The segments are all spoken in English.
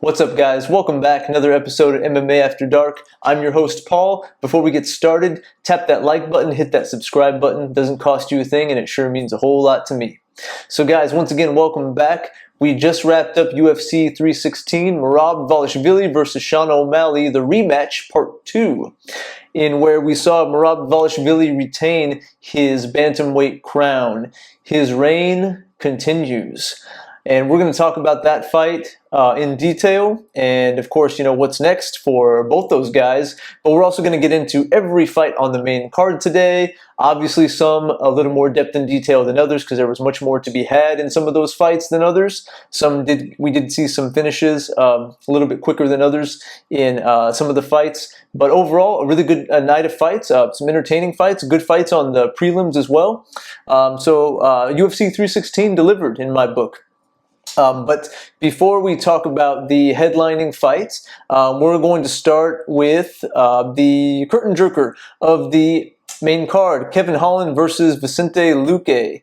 What's up, guys? Welcome back. Another episode of MMA After Dark. I'm your host, Paul. Before we get started, tap that like button, hit that subscribe button. Doesn't cost you a thing, and it sure means a whole lot to me. So, guys, once again, welcome back. We just wrapped up UFC 316, Merab Dvalishvili versus Sean O'Malley, the rematch, part 2, in where we saw Merab Dvalishvili retain his bantamweight crown. His reign continues. And we're going to talk about that fight in detail, and of course, what's next for both those guys. But we're also going to get into every fight on the main card today. Obviously, some a little more depth and detail than others, because there was much more to be had in some of those fights than others. We did see some finishes a little bit quicker than others in some of the fights. But overall, a really good night of fights, some entertaining fights, good fights on the prelims as well. So UFC 316 delivered in my book. But before we talk about the headlining fights, we're going to start with the curtain jerker of the main card, Kevin Holland versus Vicente Luque.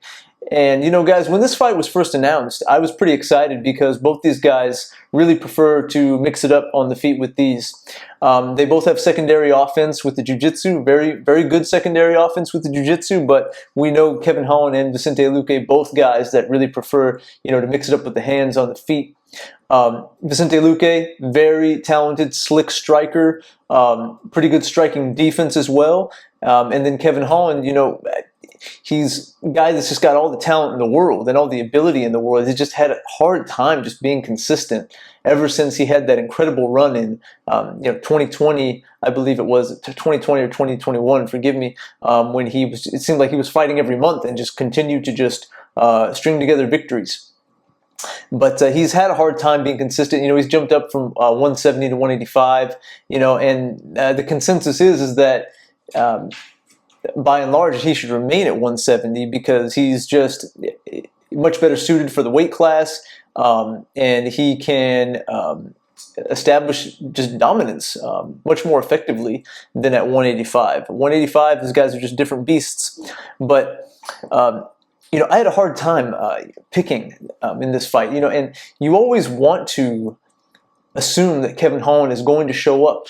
And, guys, when this fight was first announced, I was pretty excited because both these guys really prefer to mix it up on the feet with these. They both have secondary offense with the jiu-jitsu, very, very good secondary offense with the jiu-jitsu, but we know Kevin Holland and Vicente Luque, both guys that really prefer, to mix it up with the hands on the feet. Vicente Luque, very talented, slick striker, pretty good striking defense as well. And then Kevin Holland, he's a guy that's just got all the talent in the world and all the ability in the world. He's just had a hard time just being consistent ever since he had that incredible run in 2020, I believe it was 2020 or 2021, forgive me, when it seemed like he was fighting every month and just continued to just string together victories. But he's had a hard time being consistent. He's jumped up from 170 to 185, and the consensus is that by and large, he should remain at 170 because he's just much better suited for the weight class, and he can establish just dominance much more effectively than at 185. 185, these guys are just different beasts. But I had a hard time picking in this fight, and you always want to assume that Kevin Holland is going to show up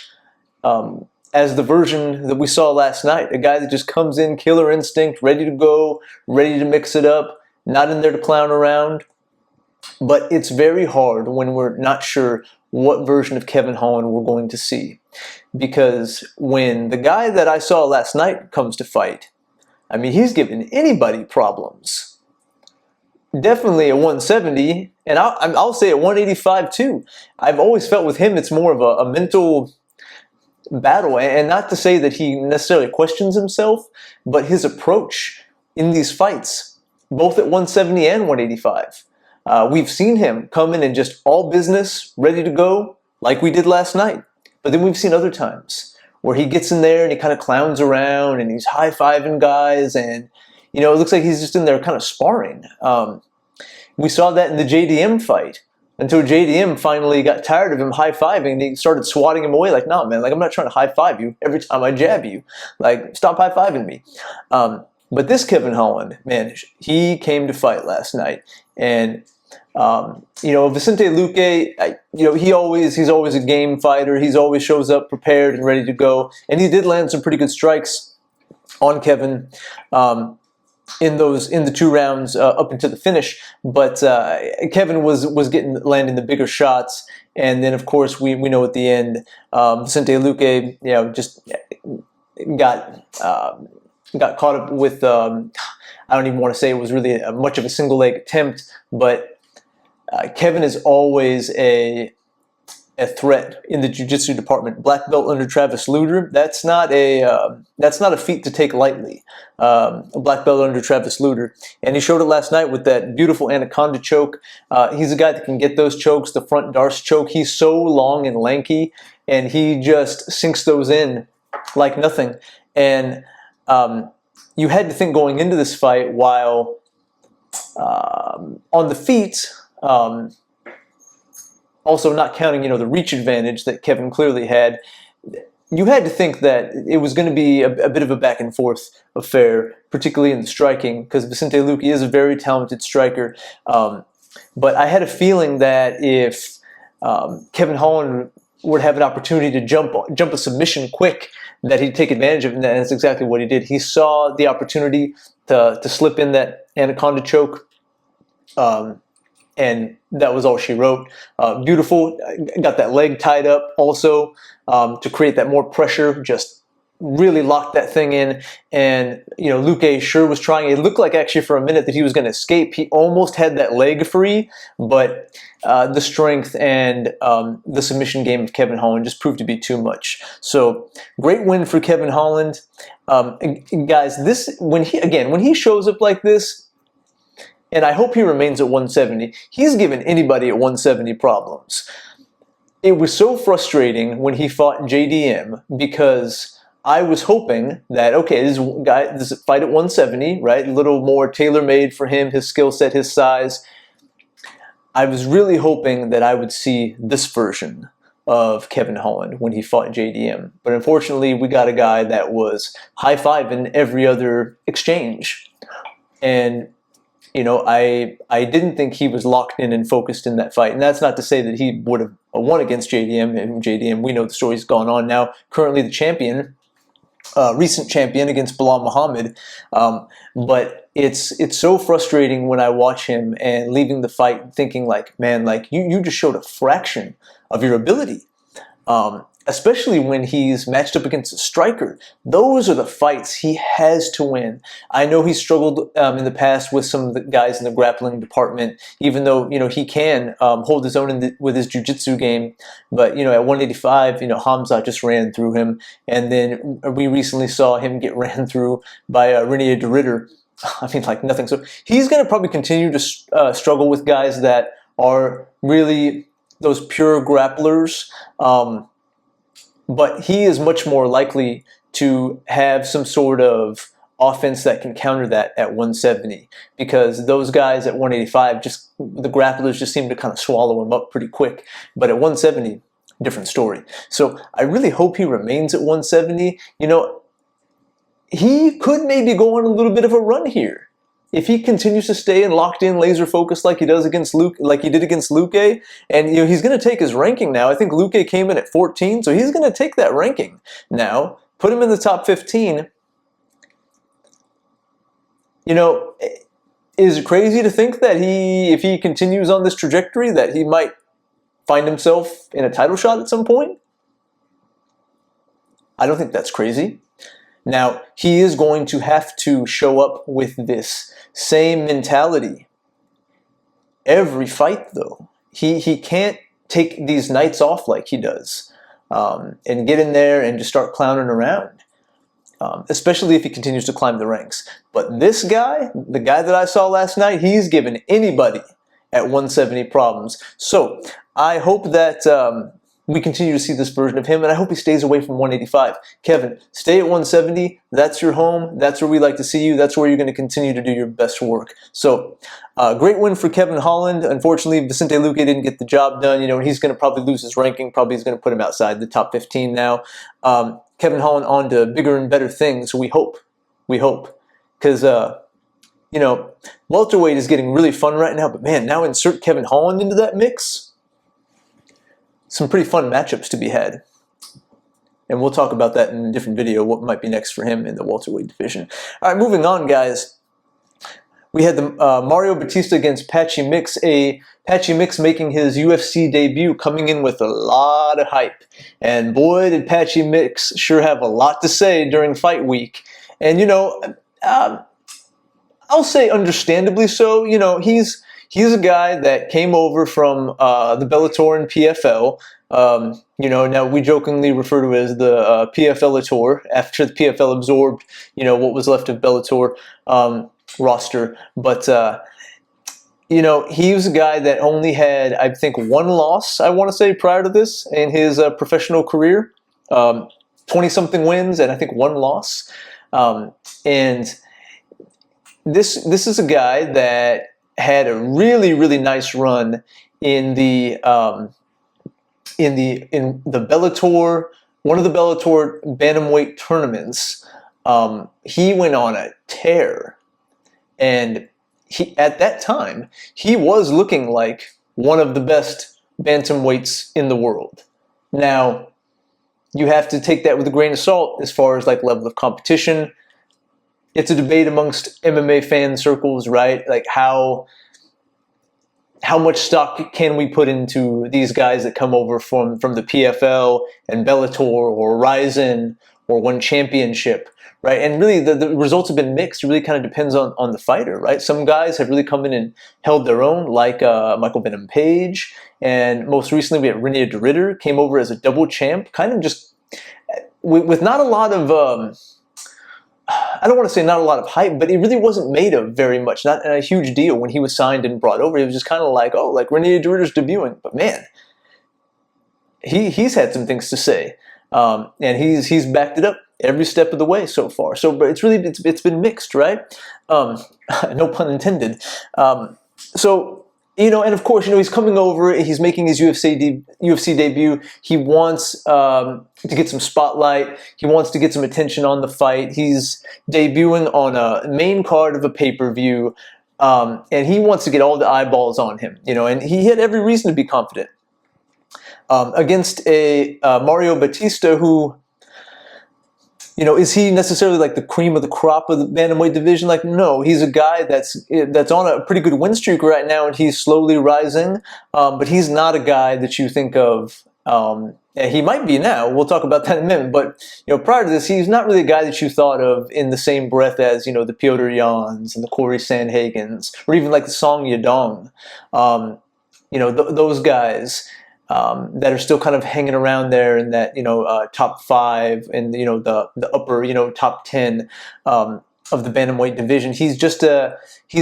as the version that we saw last night, a guy that just comes in, killer instinct, ready to go, ready to mix it up, not in there to clown around. But it's very hard when we're not sure what version of Kevin Holland we're going to see. Because when the guy that I saw last night comes to fight, I mean, he's giving anybody problems. Definitely at 170, and I'll say at 185 too. I've always felt with him it's more of a mental battle, and not to say that he necessarily questions himself, but his approach in these fights, both at 170 and 185, we've seen him come in and just all business, ready to go, like we did last night. But then we've seen other times where he gets in there and he kind of clowns around and he's high-fiving guys, and it looks like he's just in there kind of sparring. We saw that in the JDM fight, until JDM finally got tired of him high-fiving, and he started swatting him away like, nah, man, like, I'm not trying to high-five you every time I jab you. Like, stop high-fiving me. But this Kevin Holland, man, he came to fight last night. And, Vicente Luque, he's always a game fighter. He's always shows up prepared and ready to go. And he did land some pretty good strikes on Kevin. In the 2 rounds up into the finish, but Kevin was landing the bigger shots, and then of course we know at the end Vicente Luque just got caught up with I don't even want to say it was really much of a single leg attempt, but Kevin is always a threat in the jiu-jitsu department. Black belt under Travis Lutter. That's not a feat to take lightly. A black belt under Travis Lutter, and he showed it last night with that beautiful anaconda choke. He's a guy that can get those chokes, the front Darce choke. He's so long and lanky, and he just sinks those in like nothing. And you had to think going into this fight, while on the feet. Also, not counting, the reach advantage that Kevin clearly had, you had to think that it was going to be a bit of a back and forth affair, particularly in the striking, because Vicente Luque is a very talented striker. But I had a feeling that if Kevin Holland would have an opportunity to jump a submission quick, that he'd take advantage of, and that's exactly what he did. He saw the opportunity to slip in that anaconda choke, and that was all she wrote. Beautiful. Got that leg tied up also to create that more pressure. Just really locked that thing in. And, Luque sure was trying. It looked like actually for a minute that he was going to escape. He almost had that leg free, but the strength and the submission game of Kevin Holland just proved to be too much. So great win for Kevin Holland. Guys, when he shows up like this, and I hope he remains at 170, he's given anybody at 170 problems. It was so frustrating when he fought JDM, because I was hoping that, okay, this fight at 170, right? A little more tailor-made for him, his skill set, his size. I was really hoping that I would see this version of Kevin Holland when he fought JDM. But unfortunately, we got a guy that was high-fiving every other exchange. And I didn't think he was locked in and focused in that fight. And that's not to say that he would have won against JDM. And JDM, we know the story's gone on now. Currently the champion, recent champion against Bilal Muhammad. But it's so frustrating when I watch him and leaving the fight thinking like, man, like you just showed a fraction of your ability. Especially when he's matched up against a striker. Those are the fights he has to win. I know he's struggled in the past with some of the guys in the grappling department, even though he can hold his own with his jiu-jitsu game. But at 185, Hamza just ran through him, and then we recently saw him get ran through by Renier de Ridder. I mean, like nothing. So he's going to probably continue to struggle with guys that are really those pure grapplers. But he is much more likely to have some sort of offense that can counter that at 170, because those guys at 185, the grapplers just seem to kind of swallow him up pretty quick. But at 170, different story. So I really hope he remains at 170. He could maybe go on a little bit of a run here. If he continues to stay and locked in, laser focused like he did against Luque, and he's going to take his ranking now. I think Luque came in at 14, so he's going to take that ranking now, put him in the top 15. Is it crazy to think that if he continues on this trajectory, that he might find himself in a title shot at some point? I don't think that's crazy. Now, he is going to have to show up with this same mentality every fight, though. He can't take these nights off like he does and get in there and just start clowning around, especially if he continues to climb the ranks. But this guy, the guy that I saw last night, he's given anybody at 170 problems. So I hope that we continue to see this version of him, and I hope he stays away from 185. Kevin, stay at 170. That's your home. That's where we like to see you. That's where you're going to continue to do your best work. So, great win for Kevin Holland. Unfortunately, Vicente Luque didn't get the job done. He's going to probably lose his ranking. Probably is going to put him outside the top 15 now. Kevin Holland on to bigger and better things. We hope. Because, welterweight is getting really fun right now. But, man, now insert Kevin Holland into that mix. Some pretty fun matchups to be had. And we'll talk about that in a different video, what might be next for him in the welterweight division. All right, moving on, guys. We had the Mario Batista against Patchy Mix. Patchy Mix making his UFC debut, coming in with a lot of hype. And boy, did Patchy Mix sure have a lot to say during fight week. And, I'll say understandably so. He's a guy that came over from the Bellator and PFL. Now we jokingly refer to it as the PFL-ator after the PFL absorbed, what was left of Bellator roster. But, he was a guy that only had, I think, one loss, I want to say, prior to this in his professional career. 20-something wins and I think one loss. And this is a guy that had a really, really nice run in the Bellator, one of the Bellator Bantamweight tournaments. He went on a tear, and at that time he was looking like one of the best bantamweights in the world. Now, you have to take that with a grain of salt as far as like level of competition. It's a debate amongst MMA fan circles, right? Like how much stock can we put into these guys that come over from the PFL and Bellator or Ryzen or One Championship, right? And really the results have been mixed. It really kind of depends on the fighter, right? Some guys have really come in and held their own, like Michael Venom Page, and most recently we had Rene de Ridder came over as a double champ, kind of just with not a lot of I don't want to say not a lot of hype, but it really wasn't made of very much, not a huge deal when he was signed and brought over. It was just kind of like, oh, like Rene de Ridder's debuting. But man, he's had some things to say, and he's backed it up every step of the way so far. So, but it's been mixed, right? No pun intended. So. And of course, he's coming over. He's making his UFC debut. He wants to get some spotlight. He wants to get some attention on the fight. He's debuting on a main card of a pay-per-view, and he wants to get all the eyeballs on him. And he had every reason to be confident against a Mario Batista who. Is he necessarily like the cream of the crop of the bantamweight division? Like, no, he's a guy that's on a pretty good win streak right now, and he's slowly rising. But he's not a guy that you think of. And he might be now. We'll talk about that in a minute. But prior to this, he's not really a guy that you thought of in the same breath as the Petr Yans and the Corey Sandhagens, or even like the Song Yadong. Those guys. That are still kind of hanging around there in that top 5 and the upper top 10 of the bantamweight division. He's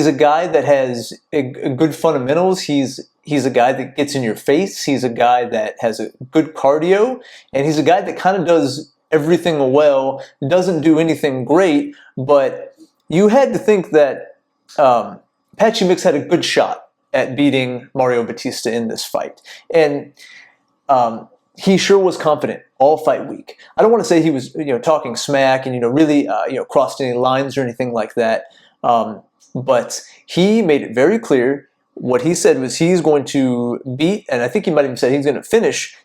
a guy that has a good fundamentals. He's a guy that gets in your face. He's a guy that has a good cardio, and he's a guy that kind of does everything well. Doesn't do anything great, but you had to think that Patchy Mix had a good shot at beating Mario Batista in this fight. And he sure was confident all fight week. I don't want to say he was talking smack and really crossed any lines or anything like that. But he made it very clear. What he said was he's going to beat, and I think he might even say he's going to finish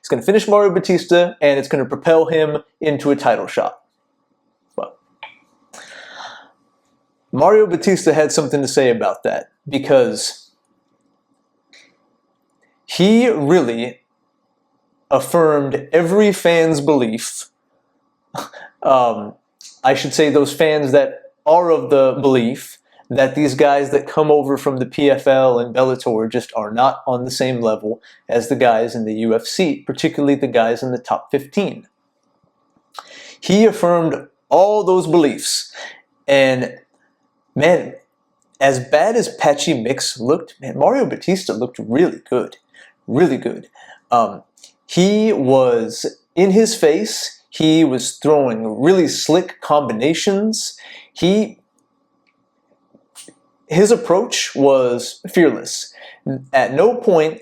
Mario Batista, and it's going to propel him into a title shot. Well, Mario Batista had something to say about that, because he really affirmed every fan's belief. I should say those fans that are of the belief that these guys that come over from the PFL and Bellator just are not on the same level as the guys in the UFC, particularly the guys in the top 15. He affirmed all those beliefs. And man, as bad as Patchy Mix looked, man, Mario Batista looked really good. Really good. He was in his face. He was throwing really slick combinations. His approach was fearless. At no point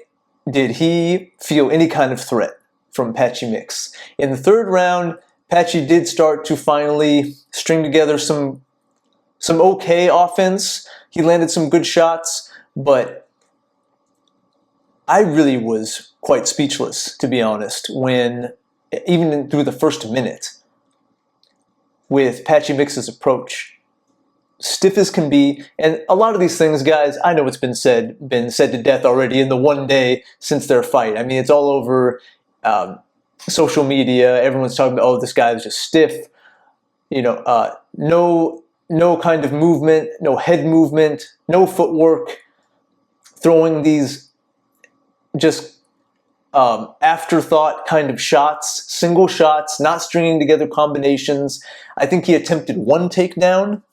did he feel any kind of threat from Patchy Mix. In the third round, Patchy did start to finally string together some okay offense. He landed some good shots, but I really was quite speechless, to be honest, when, even through the first minute, with Patchy Mix's approach. Stiff as can be, and a lot of these things, guys, I know it's been said to death already in the one day since their fight. I mean, it's all over social media. Everyone's talking about, oh, this guy is just stiff. No kind of movement, no head movement, no footwork, throwing these just afterthought kind of shots, single shots, not stringing together combinations. I think he attempted one takedown,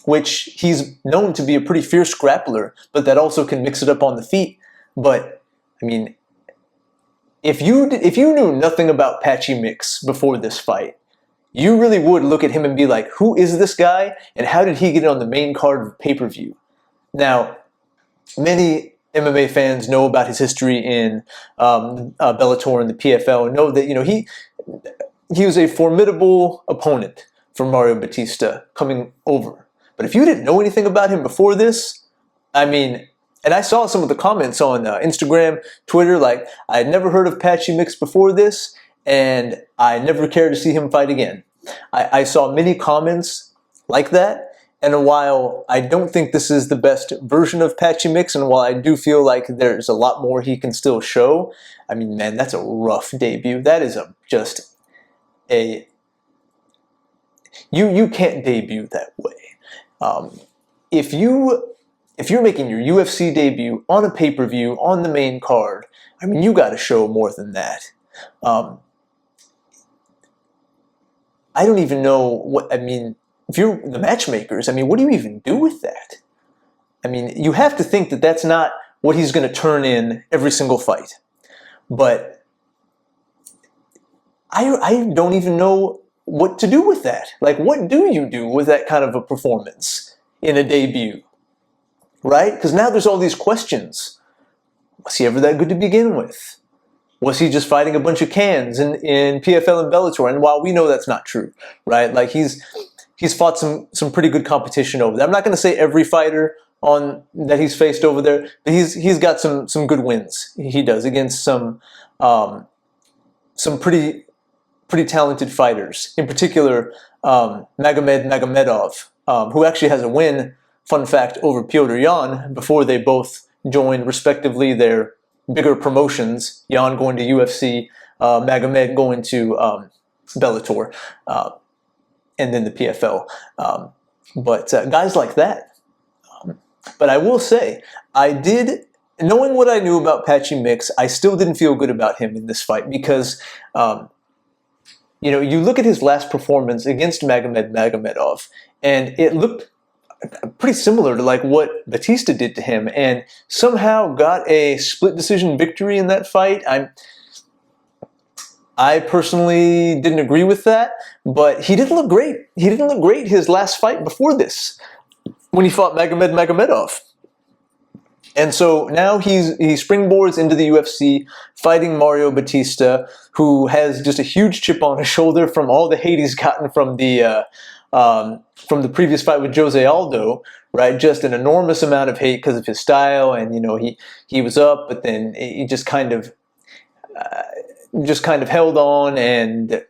which he's known to be a pretty fierce grappler, but that also can mix it up on the feet. But, I mean, if you knew nothing about Patchy Mix before this fight, you really would look at him and be like, who is this guy, and how did he get on the main card of pay-per-view? Now, many MMA fans know about his history in Bellator and the PFL, and know that he was a formidable opponent for Mario Batista coming over. But if you didn't know anything about him before this, I mean, And I saw some of the comments on Instagram, Twitter, like, I had never heard of Patchy Mix before this, and I never care to see him fight again. I saw many comments like that, and while I don't think this is the best version of Patchy Mix, and while I do feel like there's a lot more he can still show, I mean, man, that's a rough debut. That is just a... You can't debut that way. If you're making your UFC debut on a pay-per-view on the main card, I mean, you got to show more than that. I don't even know what, I mean, if you're the matchmakers, I mean, what do you even do with that? I mean, you have to think that that's not what he's going to turn in every single fight. But I don't even know what to do with that. Like, what do you do with that kind of a performance in a debut? Right? Because now there's all these questions. Was he ever that good to begin with? Was he just fighting a bunch of cans in PFL and Bellator? And while we know that's not true, right? Like, he's fought some pretty good competition over there. I'm not going to say every fighter that he's faced over there, but he's got some good wins. He does against some pretty talented fighters. In particular, Magomedov, who actually has a win, fun fact, over Petr Yan before they both joined respectively their bigger promotions. Yan going to UFC, Magomed going to Bellator, and then the PFL. But guys like that. But I will say, knowing what I knew about Patchy Mix, I still didn't feel good about him in this fight because, you know, you look at his last performance against Magomedov, and it looked pretty similar to like what Batista did to him, and somehow got a split decision victory in that fight. I personally didn't agree with that, but he didn't look great. He didn't look great his last fight before this, when he fought Magomedov. And so now he springboards into the UFC, fighting Mario Batista, who has just a huge chip on his shoulder from all the hate he's gotten from the previous fight with Jose Aldo, right? Just an enormous amount of hate because of his style, and you know, he was up, but then he just kind of held on and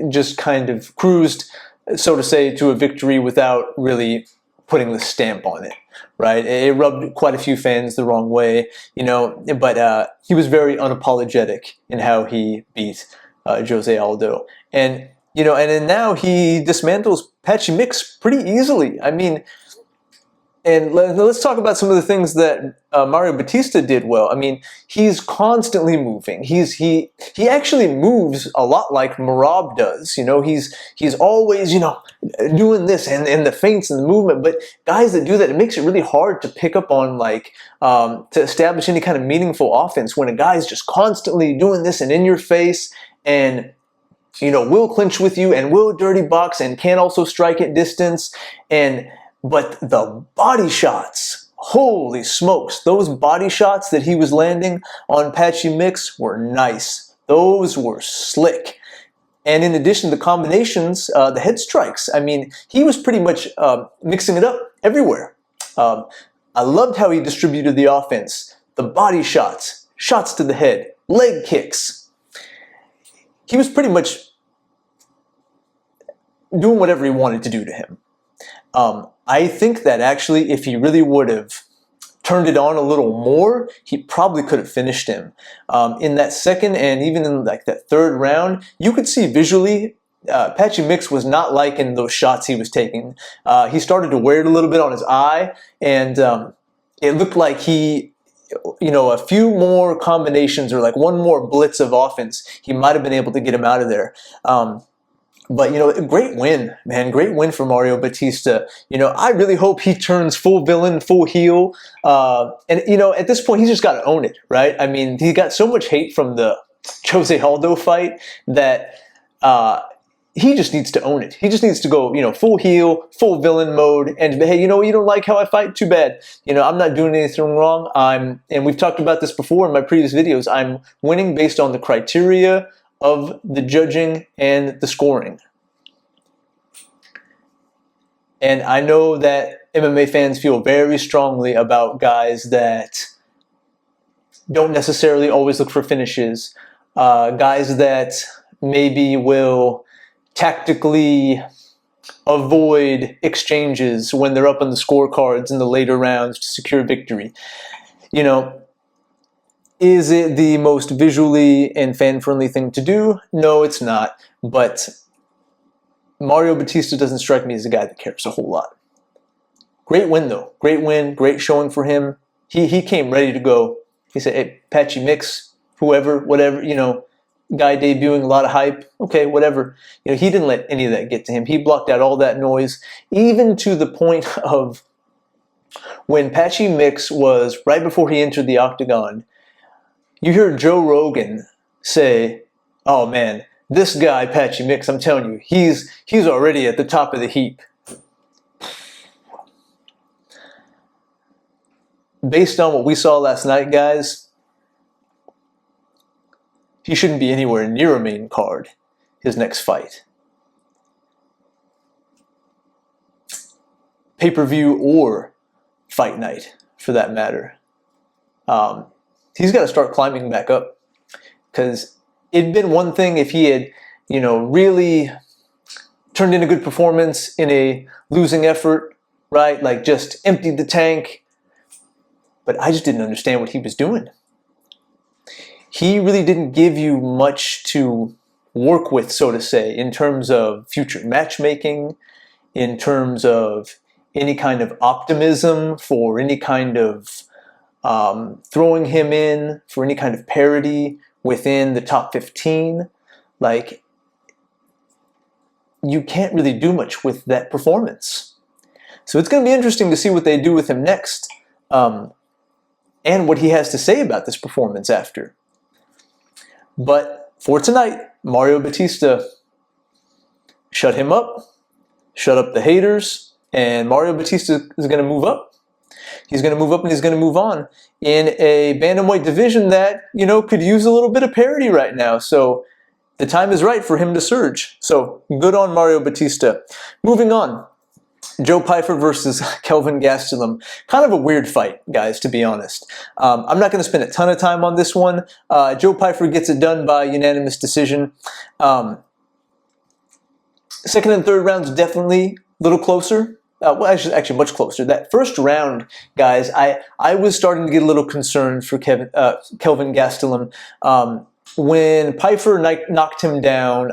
just kind of cruised, so to say, to a victory without really putting the stamp on it, right? It rubbed quite a few fans the wrong way, you know, but he was very unapologetic in how he beat Jose Aldo. And, you know, and then now he dismantles Patchy Mix pretty easily. I mean, and let's talk about some of the things that Mario Batista did well. I mean, he's constantly moving. He actually moves a lot like Merab does. You know, he's always, you know, doing this and the feints and the movement. But guys that do that, it makes it really hard to pick up on, like, to establish any kind of meaningful offense when a guy's just constantly doing this and in your face and, you know, will clinch with you and will dirty box and can also strike at distance. But the body shots, holy smokes, those body shots that he was landing on Patchy Mix were nice. Those were slick. And in addition to the combinations, the head strikes, I mean, he was pretty much mixing it up everywhere. I loved how he distributed the offense. The body shots, shots to the head, leg kicks. He was pretty much doing whatever he wanted to do to him. I think that actually, if he really would have turned it on a little more, he probably could have finished him. In that second and even in like that third round, you could see visually Patchy Mix was not liking those shots he was taking. He started to wear it a little bit on his eye, and it looked like he, you know, a few more combinations or like one more blitz of offense, he might have been able to get him out of there. But, you know, great win, man. Great win for Mario Batista. You know, I really hope he turns full villain, full heel. And, you know, at this point, he's just got to own it, right? I mean, he got so much hate from the Jose Aldo fight that he just needs to own it. He just needs to go, you know, full heel, full villain mode. And, hey, you know, you don't like how I fight? Too bad. You know, I'm not doing anything wrong. And we've talked about this before in my previous videos, I'm winning based on the criteria of the judging and the scoring. And I know that MMA fans feel very strongly about guys that don't necessarily always look for finishes, guys that maybe will tactically avoid exchanges when they're up on the scorecards in the later rounds to secure victory. You know, is it the most visually and fan-friendly thing to do? No, it's not. But Mario Batista doesn't strike me as a guy that cares a whole lot. Great win, though. Great win. Great showing for him. He came ready to go. He said, hey, Patchy Mix, whoever, whatever, guy debuting, a lot of hype. Okay, whatever. He didn't let any of that get to him. He blocked out all that noise, even to the point of when Patchy Mix was right before he entered the octagon. You hear Joe Rogan say, oh man, this guy, Patchy Mix, I'm telling you, he's already at the top of the heap. Based on what we saw last night, guys, he shouldn't be anywhere near a main card, his next fight. Pay-per-view or fight night, for that matter. He's got to start climbing back up, because it'd been one thing if he had, really turned in a good performance in a losing effort, right? Like just emptied the tank. But I just didn't understand what he was doing. He really didn't give you much to work with, so to say, in terms of future matchmaking, in terms of any kind of optimism for any kind of throwing him in for any kind of parity within the top 15. Like, you can't really do much with that performance. So it's going to be interesting to see what they do with him next, and what he has to say about this performance after. But for tonight, Mario Batista, shut him up, shut up the haters, and Mario Batista is going to move up. He's going to move up and he's going to move on in a bantamweight division that, could use a little bit of parity right now. So the time is right for him to surge. So good on Mario Batista. Moving on. Joe Pyfer versus Kelvin Gastelum. Kind of a weird fight, guys, to be honest. I'm not going to spend a ton of time on this one. Joe Pyfer gets it done by unanimous decision. Second and third rounds definitely a little closer. Well, actually much closer. That first round, guys, I was starting to get a little concerned for Kelvin Gastelum. When Pyfer knocked him down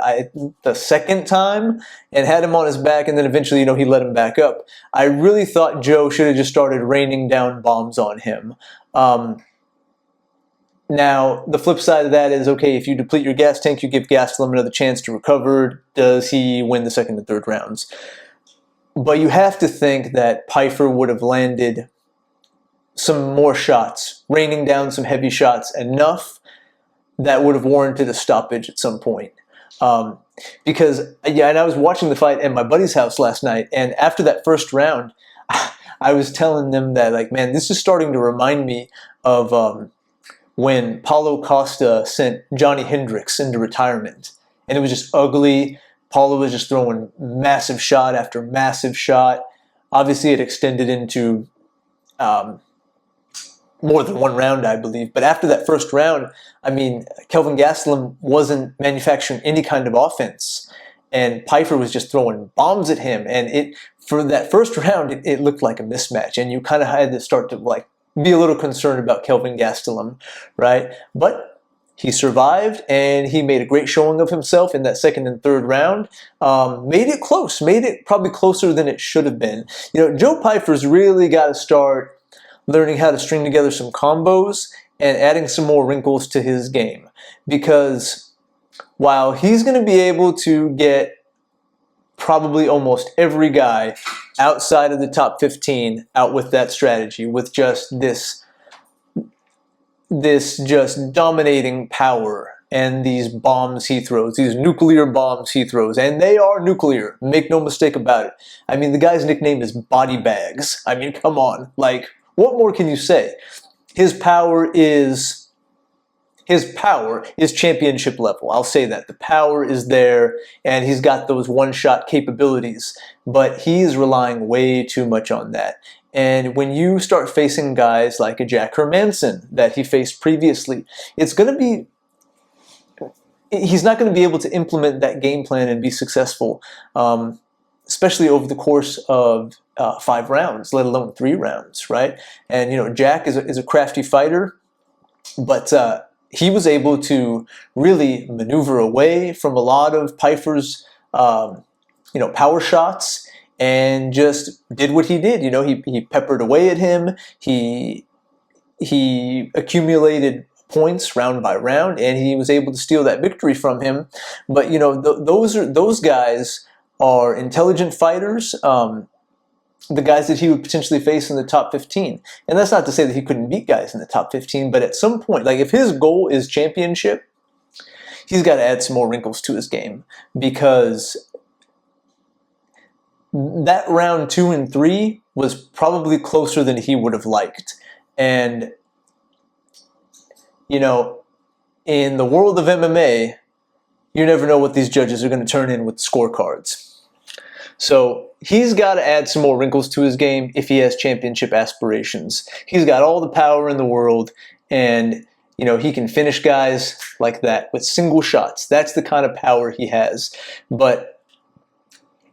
the second time and had him on his back, and then eventually, he let him back up, I really thought Joe should have just started raining down bombs on him. Now, the flip side of that is, okay, if you deplete your gas tank, you give Gastelum another chance to recover. Does he win the second and third rounds? But you have to think that Pyfer would have landed some more shots, raining down some heavy shots, enough that would have warranted a stoppage at some point. Because, and I was watching the fight at my buddy's house last night, and after that first round, I was telling them that, like, man, this is starting to remind me of when Paulo Costa sent Johnny Hendricks into retirement. And it was just ugly. Paulo was just throwing massive shot after massive shot. Obviously, it extended into more than one round, I believe. But after that first round, Kelvin Gastelum wasn't manufacturing any kind of offense. And Pyfer was just throwing bombs at him. And for that first round, it looked like a mismatch. And you kind of had to start to be a little concerned about Kelvin Gastelum, right? But he survived, and he made a great showing of himself in that second and third round. Made it close. Made it probably closer than it should have been. Joe Pyfer's really got to start learning how to string together some combos and adding some more wrinkles to his game. Because while he's going to be able to get probably almost every guy outside of the top 15 out with that strategy, with just this just dominating power and these bombs he throws, these nuclear bombs he throws, and they are nuclear, make no mistake about it. The guy's nickname is Body Bags. Come on, what more can you say? His power is his power is championship level. I'll say that. The power is there, and he's got those one-shot capabilities, but he's relying way too much on that. And when you start facing guys like a Jack Hermanson that he faced previously, it's going to be, he's not going to be able to implement that game plan and be successful, especially over the course of 5 rounds, let alone 3 rounds, right? And, you know, Jack is a crafty fighter, but he was able to really maneuver away from a lot of Pyfer's, you know, power shots, and just did what he did. You know, he peppered away at him. He accumulated points round by round, and he was able to steal that victory from him. But you know, those guys are intelligent fighters. The guys that he would potentially face in the top 15. And that's not to say that he couldn't beat guys in the top 15, but at some point, like if his goal is championship, he's got to add some more wrinkles to his game, because that round 2 and 3 was probably closer than he would have liked. And, you know, in the world of MMA, you never know what these judges are going to turn in with scorecards. So he's got to add some more wrinkles to his game if he has championship aspirations. He's got all the power in the world, and you know, he can finish guys like that with single shots. That's the kind of power he has. But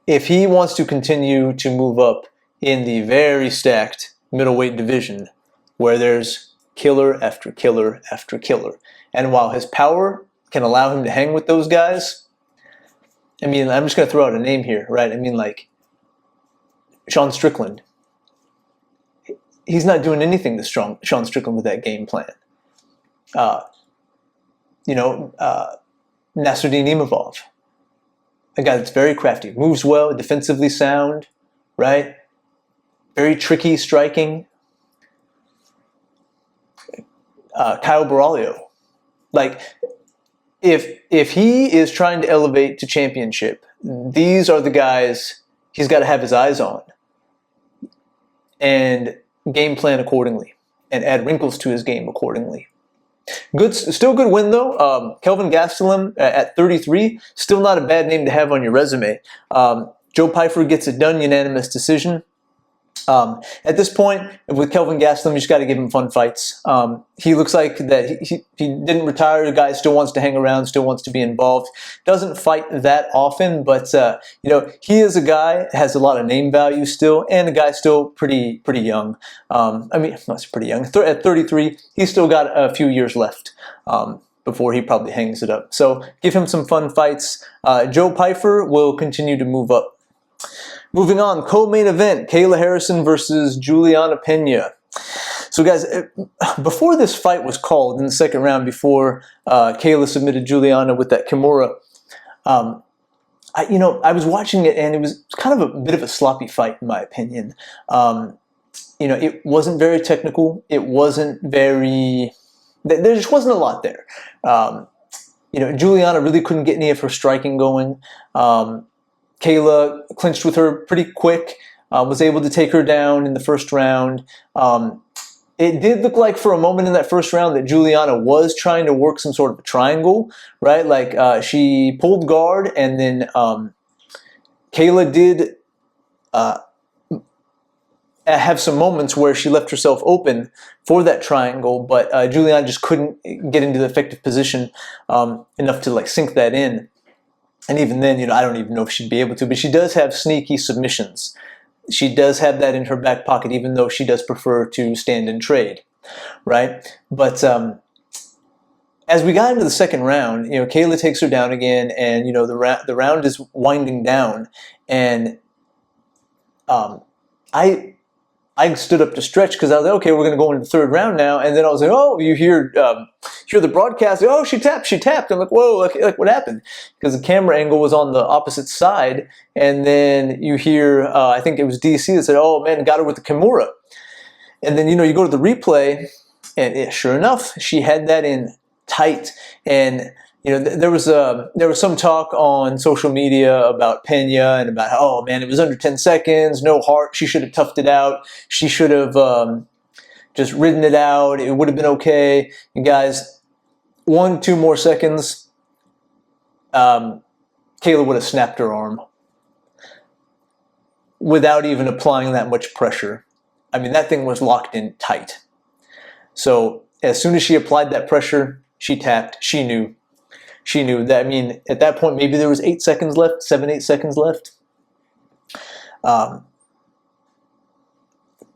if he wants to continue to move up in the very stacked middleweight division, where there's killer after killer after killer, and while his power can allow him to hang with those guys, I mean, I'm just going to throw out a name here, right? I mean, like, Sean Strickland. He's not doing anything to Sean Strickland with that game plan. You know, Nasruddin Imavov, a guy that's very crafty, moves well, defensively sound, right? Very tricky striking. Kyle Baraglio. Like, if he is trying to elevate to championship, these are the guys he's got to have his eyes on and game plan accordingly and add wrinkles to his game accordingly. Still good win though. Kelvin Gastelum at 33, still not a bad name to have on your resume. Joe Pyfer gets it done, unanimous decision. At this point, with Kelvin Gastelum, you just got to give him fun fights. He looks like that he didn't retire. The guy still wants to hang around, still wants to be involved. Doesn't fight that often, but you know, he is a guy, has a lot of name value still, and a guy still pretty young. I mean, not pretty young. At 33, he's still got a few years left before he probably hangs it up. So give him some fun fights. Joe Pyfer will continue to move up. Moving on, co-main event, Kayla Harrison versus Juliana Pena. So guys, before this fight was called in the second round, before Kayla submitted Juliana with that Kimura, I was watching it, and it was kind of a bit of a sloppy fight in my opinion. You know, it wasn't very technical. It wasn't very, there just wasn't a lot there. You know, Juliana really couldn't get any of her striking going. Kayla clinched with her pretty quick, was able to take her down in the first round. It did look like for a moment in that first round that Juliana was trying to work some sort of a triangle, right? Like she pulled guard, and then Kayla did have some moments where she left herself open for that triangle, but Juliana just couldn't get into the effective position enough to like sink that in. And even then, you know, I don't even know if she'd be able to, but she does have sneaky submissions. She does have that in her back pocket, even though she does prefer to stand and trade, right? But as we got into the second round, you know, Kayla takes her down again, and you know, the round is winding down, and I stood up to stretch because I was like, okay, we're going to go into the third round now. And then I was like, oh, you hear the broadcast. Oh, she tapped. I'm like, whoa, like what happened? Because the camera angle was on the opposite side. And then you hear, I think it was DC that said, oh, man, got her with the Kimura. And then, you know, you go to the replay, and sure enough, she had that in tight. And you know, there was some talk on social media about Pena and about how, oh man, it was under 10 seconds, no heart. She should have toughed it out. She should have just ridden it out. It would have been okay. You guys, 2 more seconds, Kayla would have snapped her arm without even applying that much pressure. I mean, that thing was locked in tight. So as soon as she applied that pressure, she tapped. She knew. She knew that. I mean, at that point, maybe there was 8 seconds left, 7, 8 seconds left.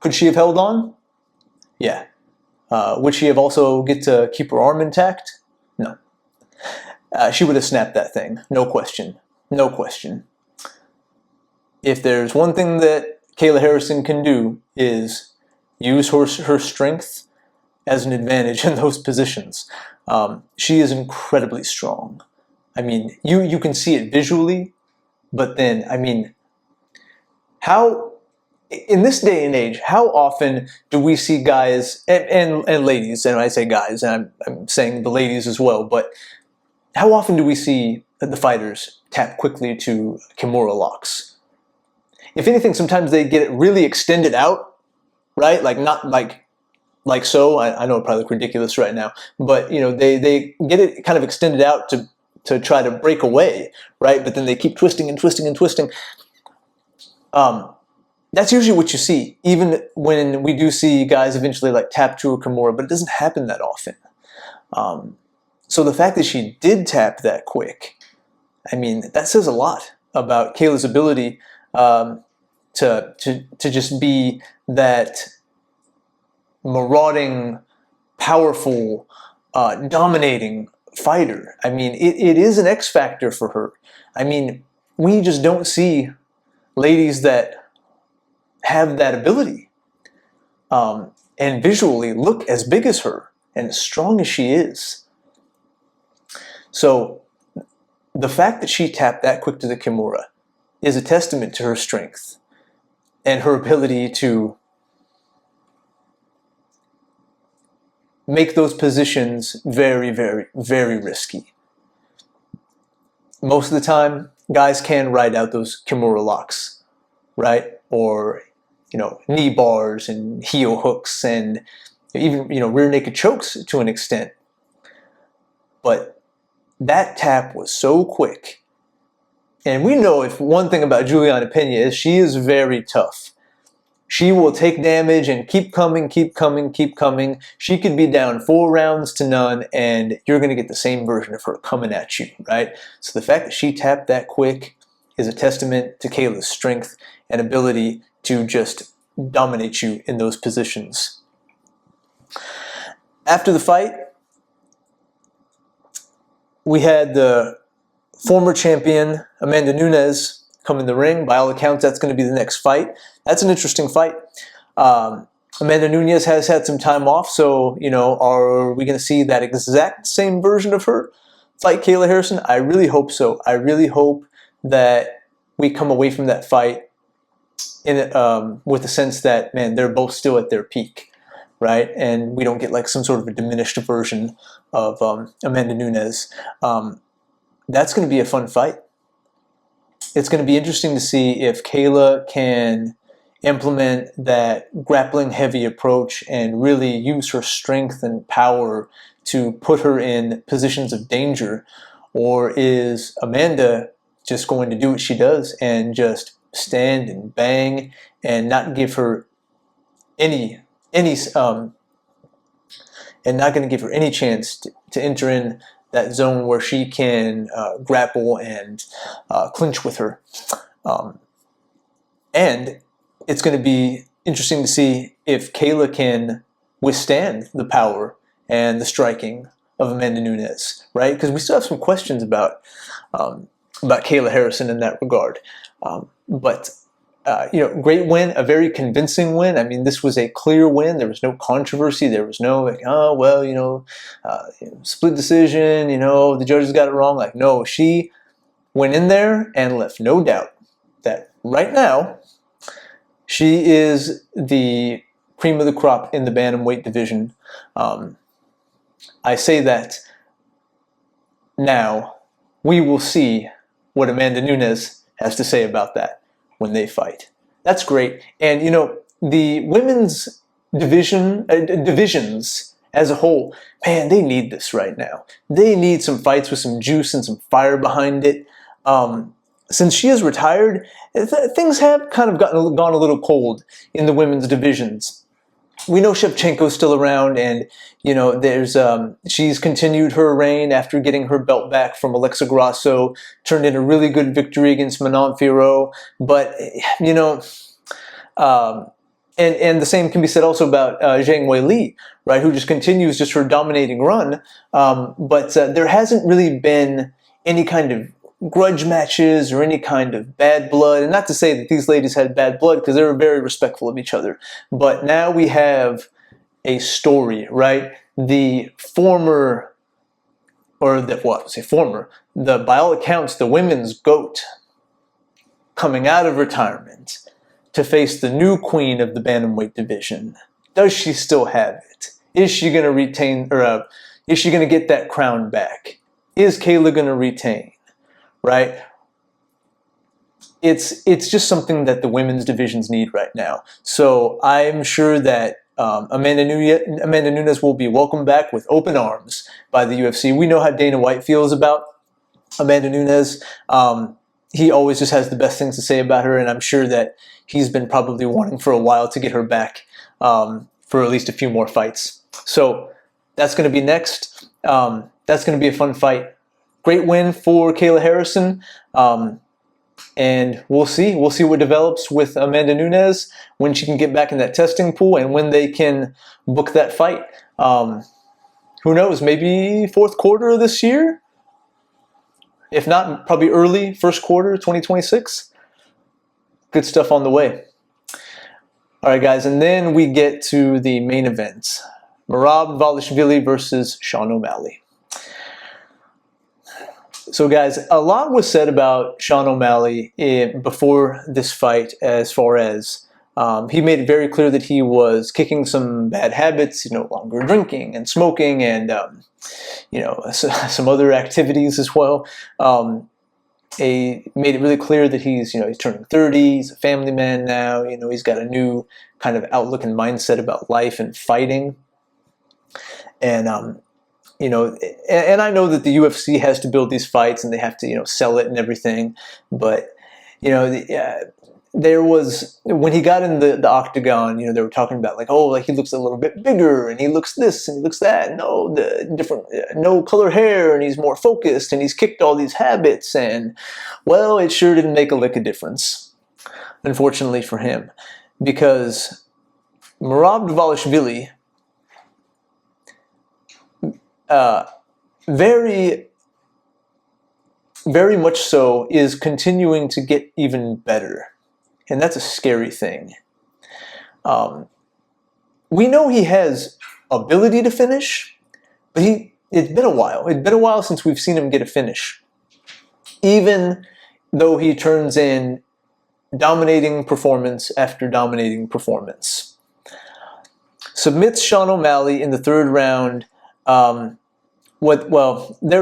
Could she have held on? Yeah. Would she have also get to keep her arm intact? No. She would have snapped that thing. No question. No question. If there's one thing that Kayla Harrison can do is use her strength as an advantage in those positions. She is incredibly strong. I mean, you can see it visually, but then, I mean, in this day and age, how often do we see guys and ladies, and I say guys, and I'm saying the ladies as well, but how often do we see the fighters tap quickly to Kimura locks? If anything, sometimes they get it really extended out, right? Like not like so. I know it probably look ridiculous right now, but you know they get it kind of extended out to try to break away, right? But then they keep twisting and twisting and twisting. That's usually what you see, even when we do see guys eventually like tap to a Kimura, but it doesn't happen that often. So the fact that she did tap that quick, I mean, that says a lot about Kayla's ability to just be that marauding, powerful, dominating fighter. I mean, it is an X factor for her. I mean, we just don't see ladies that have that ability and visually look as big as her and as strong as she is. So the fact that she tapped that quick to the Kimura is a testament to her strength and her ability to make those positions very, very, very risky. Most of the time, guys can ride out those Kimura locks, right? Or, you know, knee bars and heel hooks and even, you know, rear naked chokes to an extent. But that tap was so quick. And we know if one thing about Juliana Pena is she is very tough. She will take damage and keep coming, keep coming, keep coming. She could be down 4 rounds to none and you're going to get the same version of her coming at you, right? So the fact that she tapped that quick is a testament to Kayla's strength and ability to just dominate you in those positions. After the fight, we had the former champion Amanda Nunes come in the ring. By all accounts, that's going to be the next fight. That's an interesting fight. Amanda Nunes has had some time off, so, you know, are we going to see that exact same version of her fight Kayla Harrison? I really hope so. I really hope that we come away from that fight with the sense that, man, they're both still at their peak, right? And we don't get like some sort of a diminished version of Amanda Nunes. That's going to be a fun fight. It's going to be interesting to see if Kayla can implement that grappling heavy approach and really use her strength and power to put her in positions of danger, or is Amanda just going to do what she does and just stand and bang and not give her any and not going to give her any chance to enter in that zone where she can grapple and clinch with her. And it's going to be interesting to see if Kayla can withstand the power and the striking of Amanda Nunes, right? Because we still have some questions about Kayla Harrison in that regard. But you know, great win, a very convincing win. I mean, this was a clear win. There was no controversy. There was no like, oh well, you know, split decision. You know, the judges got it wrong. Like, no, she went in there and left no doubt that right now she is the cream of the crop in the bantamweight division. I say that now. We will see what Amanda Nunes has to say about that when they fight. That's great. And you know, the women's divisions as a whole, man, they need this right now. They need some fights with some juice and some fire behind it. Since she has retired, things have kind of gone a little cold in the women's divisions. We know Shevchenko's still around, and she's continued her reign after getting her belt back from Alexa Grasso, turned in a really good victory against Manon Fiorot. But and the same can be said also about Zhang Weili, right? Who just continues just her dominating run. But there hasn't really been any kind of grudge matches or any kind of bad blood. And not to say that these ladies had bad blood, because they were very respectful of each other. But now we have a story, right? The by all accounts, the women's GOAT coming out of retirement to face the new queen of the bantamweight division. Does she still have it? Is she going to retain, or is she going to get that crown back? Is Kayla going to retain? Right? It's just something that the women's divisions need right now. So I'm sure that Amanda Nunes will be welcomed back with open arms by the UFC. We know how Dana White feels about Amanda Nunes. He always just has the best things to say about her, and I'm sure that he's been probably wanting for a while to get her back for at least a few more fights. So that's going to be next. That's going to be a fun fight. Great win for Kayla Harrison, and we'll see what develops with Amanda Nunes when she can get back in that testing pool and when they can book that fight. Who knows? Maybe fourth quarter of this year, if not, probably early first quarter 2026. Good stuff on the way. All right, guys, and then we get to the main event: Merab Dvalishvili versus Sean O'Malley. So guys, a lot was said about Sean O'Malley before this fight, as far as he made it very clear that he was kicking some bad habits, no longer drinking and smoking and, some other activities as well. He made it really clear that he's turning 30, he's a family man now, he's got a new kind of outlook and mindset about life and fighting. And, and I know that the UFC has to build these fights and they have to, sell it and everything. But, there was, when he got in the octagon, they were talking about he looks a little bit bigger and he looks this and he looks that. No color hair, and he's more focused and he's kicked all these habits. And, well, it sure didn't make a lick of difference, unfortunately for him, because Merab Dvalishvili, very, very much so, is continuing to get even better. And that's a scary thing. We know he has ability to finish, but it's been a while. It's been a while since we've seen him get a finish. Even though he turns in dominating performance after dominating performance. Submits Sean O'Malley in the third round. There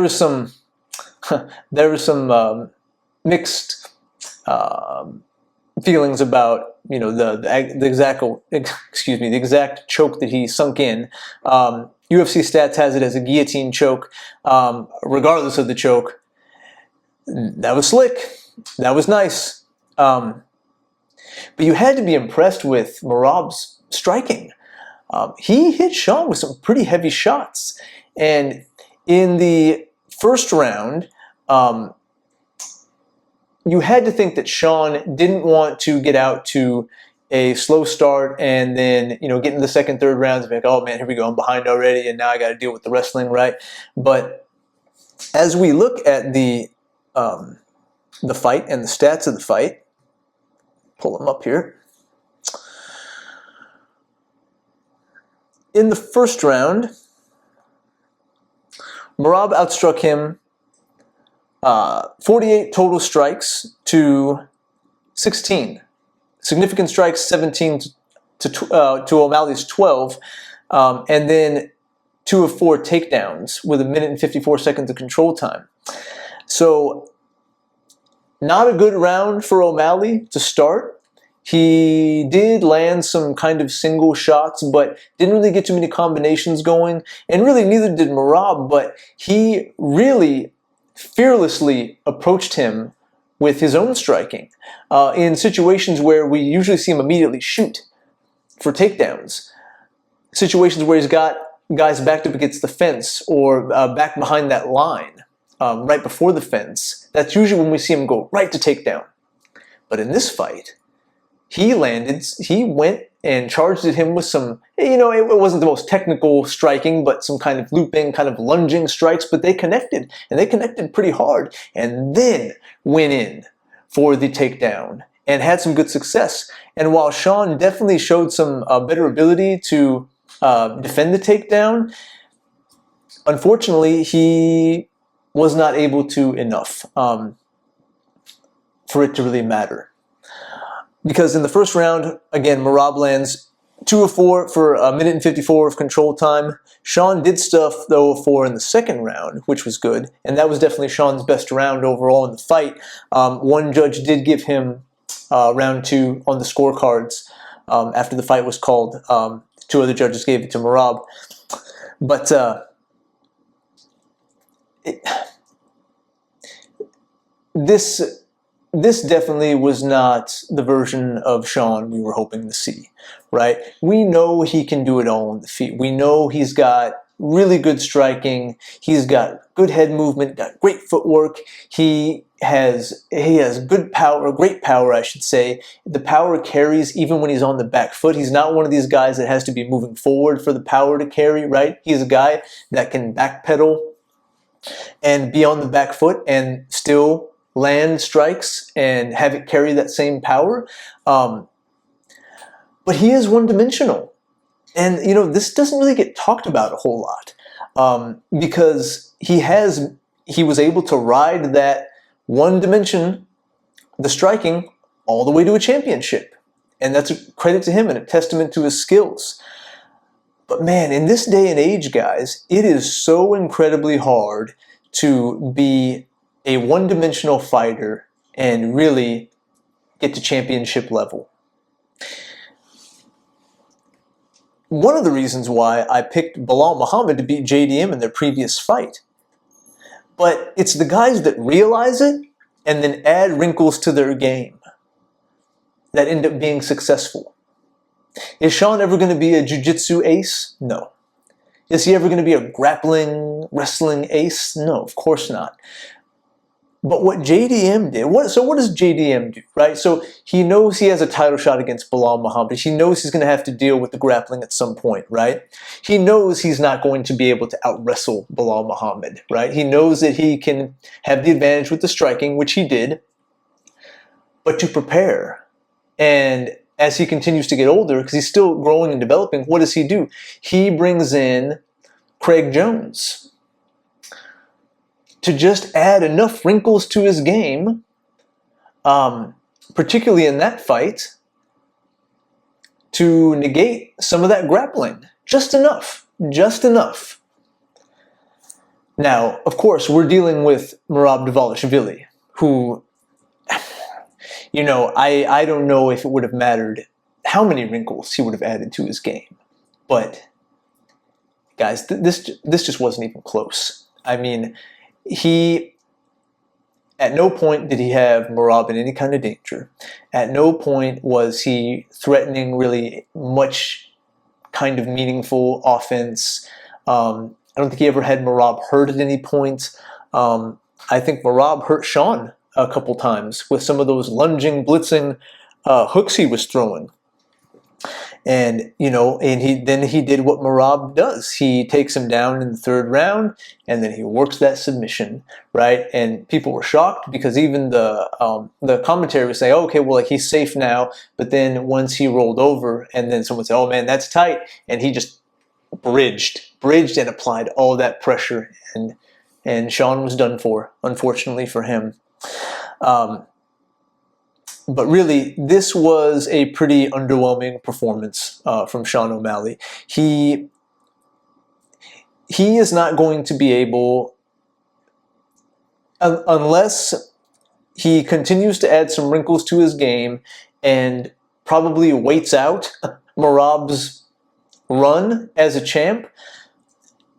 was some mixed feelings about the exact choke that he sunk in. UFC stats has it as a guillotine choke. Regardless of the choke, that was slick. That was nice. But you had to be impressed with Merab's striking. He hit Sean with some pretty heavy shots. And in the first round, you had to think that Sean didn't want to get out to a slow start and then, get into the second, third rounds and be like, oh man, here we go, I'm behind already, and now I got to deal with the wrestling, right? But as we look at the fight and the stats of the fight, pull them up here. In the first round, Merab outstruck him 48 total strikes to 16. Significant strikes, 17 to O'Malley's 12. And then 2 of 4 takedowns with 1 minute and 54 seconds of control time. So not a good round for O'Malley to start. He did land some kind of single shots, but didn't really get too many combinations going. And really neither did Merab, but he really fearlessly approached him with his own striking in situations where we usually see him immediately shoot for takedowns. Situations where he's got guys backed up against the fence or back behind that line right before the fence. That's usually when we see him go right to takedown. But in this fight, he went and charged at him with some, it wasn't the most technical striking, but some kind of looping, kind of lunging strikes, but they connected, and they connected pretty hard, and then went in for the takedown and had some good success. And while Sean definitely showed some better ability to defend the takedown, unfortunately, he was not able to enough for it to really matter. Because in the first round, again, Merab lands 2 of 4 for a minute and 54 of control time. Sean did stuff, though, 4 in the second round, which was good. And that was definitely Sean's best round overall in the fight. One judge did give him round 2 on the scorecards after the fight was called. 2 other judges gave it to Merab. But this definitely was not the version of Sean we were hoping to see, right? We know he can do it all on the feet. We know he's got really good striking. He's got good head movement, got great footwork. He has good power, great power, I should say. The power carries even when he's on the back foot. He's not one of these guys that has to be moving forward for the power to carry, right? He's a guy that can backpedal and be on the back foot and still land strikes and have it carry that same power. But he is one-dimensional. And, this doesn't really get talked about a whole lot because he was able to ride that one dimension, the striking, all the way to a championship. And that's a credit to him and a testament to his skills. But man, in this day and age, guys, it is so incredibly hard to be a one-dimensional fighter and really get to championship level. One of the reasons why I picked Belal Muhammad to beat JDM in their previous fight. But it's the guys that realize it and then add wrinkles to their game that end up being successful. Is Sean ever going to be a jiu-jitsu ace? No. Is he ever going to be a grappling, wrestling ace? No, of course not. But what JDM did, so what does JDM do, right? So he knows he has a title shot against Belal Muhammad. He knows he's going to have to deal with the grappling at some point, right? He knows he's not going to be able to out-wrestle Belal Muhammad, right? He knows that he can have the advantage with the striking, which he did, but to prepare. And as he continues to get older, because he's still growing and developing, what does he do? He brings in Craig Jones to just add enough wrinkles to his game, particularly in that fight, to negate some of that grappling. Just enough. Just enough. Now, of course, we're dealing with Merab Dvalishvili, who, I don't know if it would have mattered how many wrinkles he would have added to his game. But, guys, this just wasn't even close. I mean, at no point did he have Merab in any kind of danger. At no point was he threatening really much kind of meaningful offense. I don't think he ever had Merab hurt at any point. I think Merab hurt Sean a couple times with some of those lunging, blitzing hooks he was throwing. And, he did what Merab does. He takes him down in the third round, and then he works that submission, right? And people were shocked because even the commentary was saying, oh, okay, well, he's safe now. But then once he rolled over, and then someone said, oh, man, that's tight. And he just bridged and applied all that pressure. And Sean was done for, unfortunately for him. But really, this was a pretty underwhelming performance from Sean O'Malley. He is not going to be able, unless he continues to add some wrinkles to his game and probably waits out Merab's run as a champ,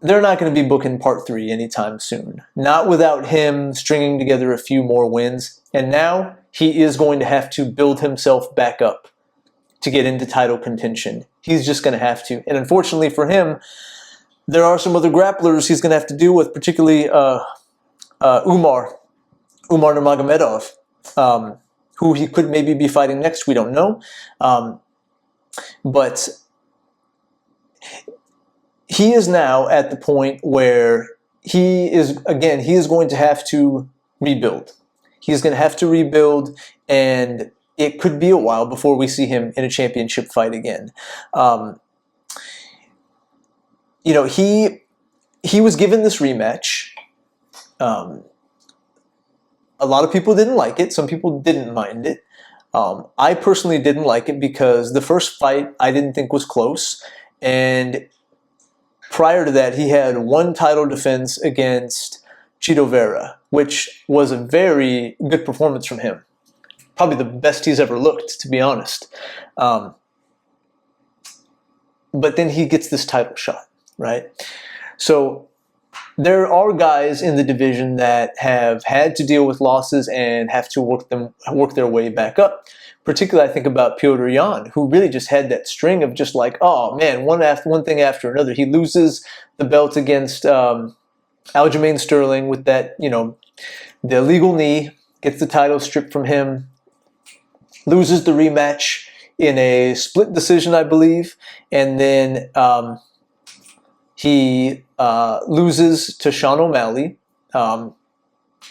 they're not going to be booking part 3 anytime soon. Not without him stringing together a few more wins. And now he is going to have to build himself back up to get into title contention. He's just going to have to. And unfortunately for him, there are some other grapplers he's going to have to deal with, particularly Umar Nurmagomedov, who he could maybe be fighting next. We don't know. But he is now at the point where he is going to have to rebuild. He's going to have to rebuild, and it could be a while before we see him in a championship fight again. He was given this rematch. A lot of people didn't like it. Some people didn't mind it. I personally didn't like it because the first fight I didn't think was close, and prior to that, he had one title defense against Chito Vera, which was a very good performance from him. Probably the best he's ever looked, to be honest. But then he gets this title shot, right? So there are guys in the division that have had to deal with losses and have to work their way back up. Particularly, I think about Petr Yan, who really just had that string of just like, oh man, one thing after another. He loses the belt against Aljamain Sterling with that, the illegal knee, gets the title stripped from him, loses the rematch in a split decision, I believe, and then he loses to Sean O'Malley,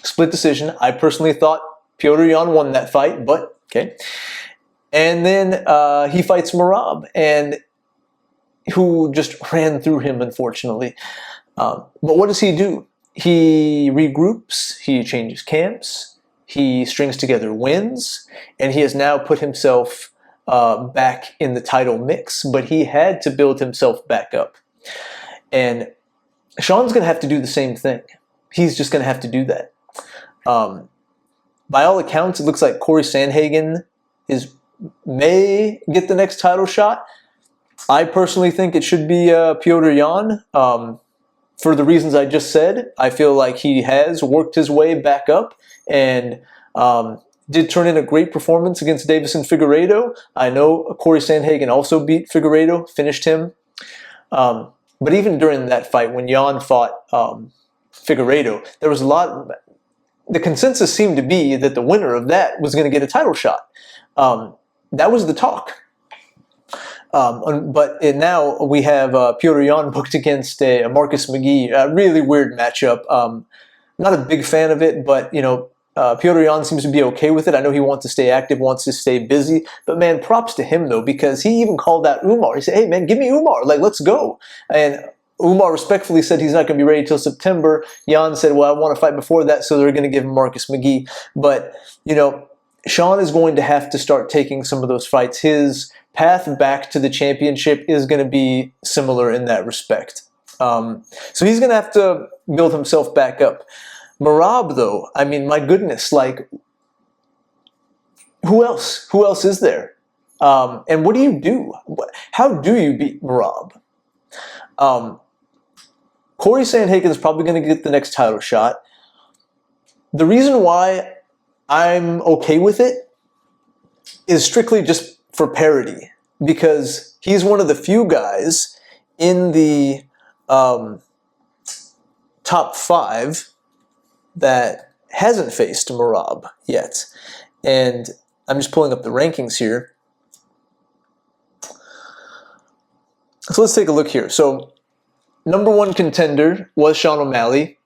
split decision. I personally thought Petr Yan won that fight, but okay. And then he fights Merab, and who just ran through him, unfortunately. But what does he do? He regroups, he changes camps, he strings together wins, and he has now put himself back in the title mix, but he had to build himself back up. And Sean's going to have to do the same thing. He's just going to have to do that. By all accounts, it looks like Corey Sandhagen may get the next title shot. I personally think it should be Petr Yan. For the reasons I just said, I feel like he has worked his way back up and did turn in a great performance against Davison Figueiredo. I know Corey Sandhagen also beat Figueiredo, finished him. But even during that fight, when Yan fought Figueiredo, there was the consensus seemed to be that the winner of that was going to get a title shot. That was the talk. But now we have Petr Yan booked against a Marcus McGee. A really weird matchup. Not a big fan of it, but Petr Yan seems to be okay with it. I know he wants to stay active, wants to stay busy. But man, props to him though, because he even called out Umar. He said, "Hey man, give me Umar. Like, let's go." And Umar respectfully said he's not going to be ready till September. Yan said, "Well, I want to fight before that," so they're going to give him Marcus McGee. But Sean is going to have to start taking some of those fights. His path back to the championship is going to be similar in that respect. So he's going to have to build himself back up. Merab, though, I mean, my goodness, like, who else? Who else is there? And what do you do? How do you beat Merab? Corey Sandhagen is probably going to get the next title shot. The reason why I'm okay with it is strictly just for parity, because he's one of the few guys in the top 5 that hasn't faced Merab yet. And I'm just pulling up the rankings here. So let's take a look here. So number 1 contender was Sean O'Malley.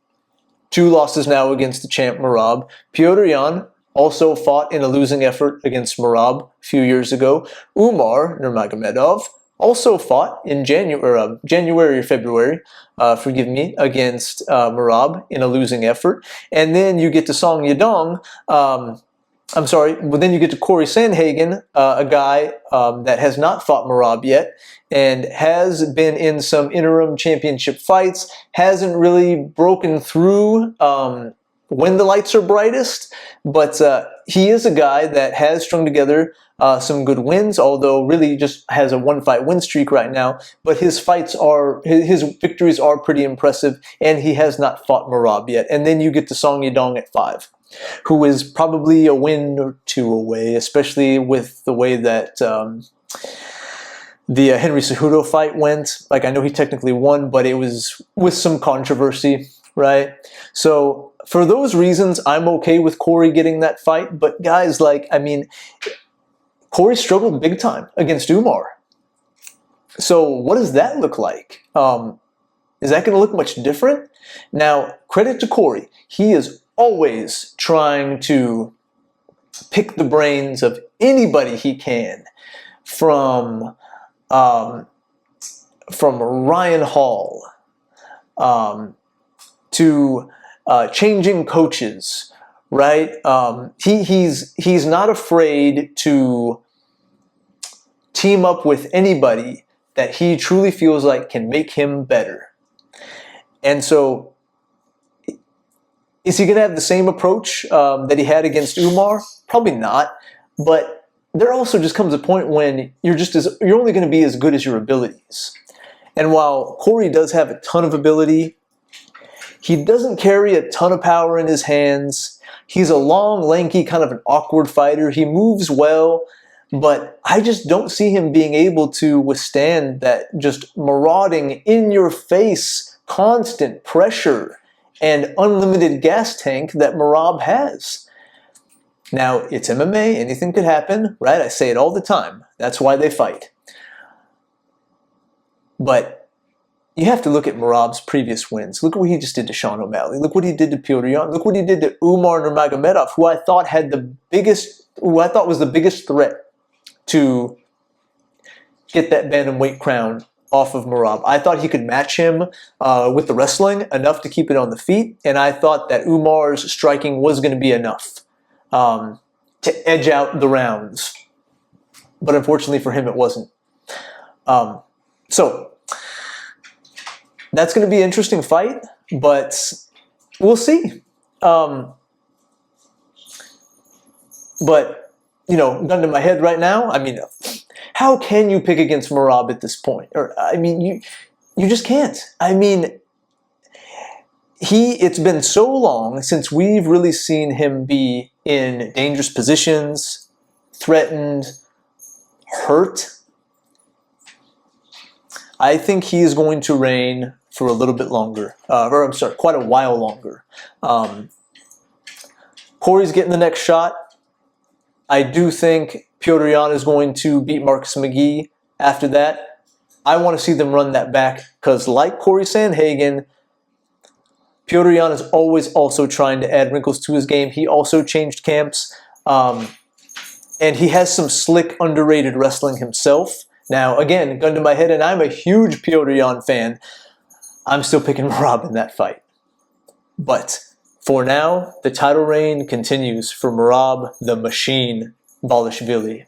2 losses now against the champ Merab. Petr Yan also fought in a losing effort against Merab a few years ago. Umar Nurmagomedov also fought in January or February, against Merab in a losing effort. And then you get to Song Yadong, then you get to Corey Sandhagen, a guy that has not fought Merab yet and has been in some interim championship fights, hasn't really broken through when the lights are brightest, but he is a guy that has strung together some good wins, although really just has a 1-fight win streak right now. But his victories are pretty impressive, and he has not fought Merab yet. And then you get to Song Yadong at 5, who is probably a win or 2 away, especially with the way that the Henry Cejudo fight went. Like, I know he technically won, but it was with some controversy, right? So for those reasons, I'm okay with Corey getting that fight. But guys, like, I mean, Corey struggled big time against Umar. So what does that look like? Is that going to look much different? Now, credit to Corey. He is always trying to pick the brains of anybody he can, from Ryan Hall to changing coaches, right? He's not afraid to team up with anybody that he truly feels like can make him better. And so, is he going to have the same approach that he had against Umar? Probably not. But there also just comes a point when you're only going to be as good as your abilities. And while Corey does have a ton of ability, he doesn't carry a ton of power in his hands. He's a long, lanky, kind of an awkward fighter. He moves well, but I just don't see him being able to withstand that just marauding, in-your-face, constant pressure and unlimited gas tank that Merab has. Now, it's MMA. Anything could happen, right? I say it all the time. That's why they fight. But you have to look at Merab's previous wins. Look at what he just did to Sean O'Malley. Look what he did to Petr Yan. Look what he did to Umar Nurmagomedov, who I thought was the biggest threat to get that bantamweight crown off of Merab. I thought he could match him with the wrestling enough to keep it on the feet, and I thought that Umar's striking was going to be enough to edge out the rounds. But unfortunately for him, it wasn't. So that's going to be an interesting fight, but we'll see. But, you know, gun to my head right now, I mean, how can you pick against Merab at this point? Or, I mean, you just can't. I mean, it's been so long since we've really seen him be in dangerous positions, threatened, hurt. I think he is going to reign for a little bit longer, quite a while longer. Corey's getting the next shot. I do think Petr Yan is going to beat Marcus McGee after that. I want to see them run that back because, like Corey Sandhagen, Petr Yan is always also trying to add wrinkles to his game. He also changed camps, and he has some slick, underrated wrestling himself. Now, again, gun to my head, and I'm a huge Petr Yan fan, I'm still picking Merab in that fight. But for now, the title reign continues for Merab the Machine Balashvili.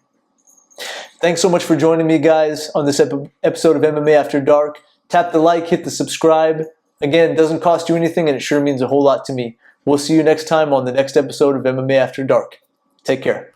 Thanks so much for joining me, guys, on this episode of MMA After Dark. Tap the like, hit the subscribe. Again, it doesn't cost you anything, and it sure means a whole lot to me. We'll see you next time on the next episode of MMA After Dark. Take care.